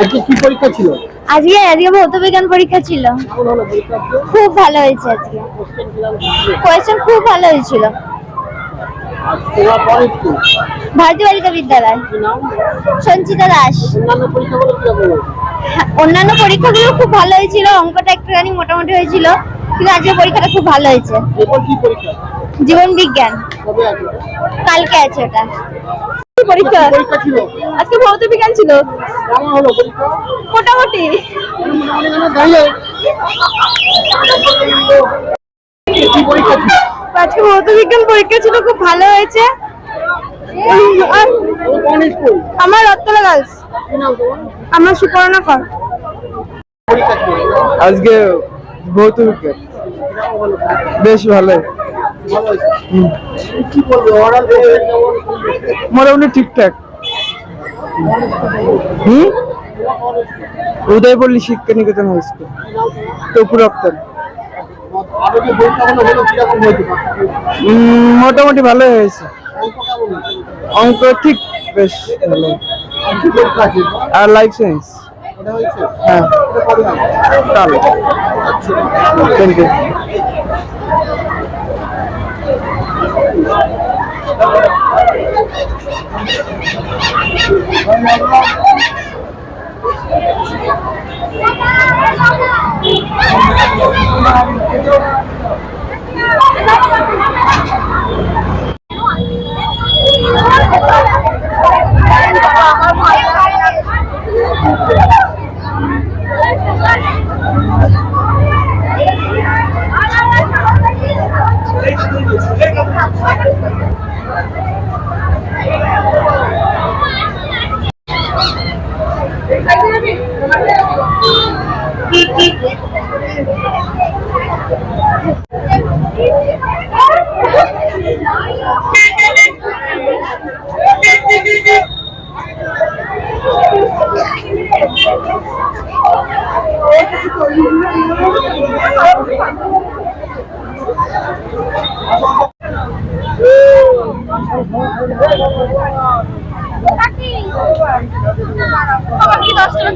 আজকে কি পরীক্ষা ছিল? আজকে ভৌত বিজ্ঞান পরীক্ষা ছিল। খুব ভালো হয়েছে। আজকে কোয়েশ্চেন খুব ভালো হয়েছিল। ভারতীয় বালিকা বিদ্যালয়। সঞ্চিতা দাস। অন্যান্য পরীক্ষাগুলো খুব ভালো হয়েছিল, অঙ্কটা একটুখানি মোটামুটি হয়েছিল, কিন্তু আজকে পরীক্ষাটা খুব ভালো হয়েছে। জীবন বিজ্ঞান কালকে আছে। ওটা পরীক্ষা ছিল আজকে ভৌত বিজ্ঞান ছিল। মোটামুটি আজকে ভৌত বিজ্ঞান পরীক্ষা ছিল, খুব ভালো হয়েছে। আমার রত্তলা গার্লস। আমার সুপর্ণা কর। আজকে ভৌত বিজ্ঞান বেশ ভালো। মোটামুটি ঠিকঠাক। উদয়পল্লী শিক্ষা নিকেতন হাই স্কুল, তপুর আক্তার। মোটামুটি ভালো হয়েছে। অঙ্ক ঠিক বেশ ভালো। আর লাইফ সায়েন্স। হ্যাঁ কাল। Thank you.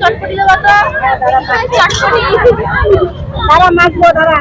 চটপটি দেবো তো, চটপটি দাঁড়া মাখবো দাঁড়া।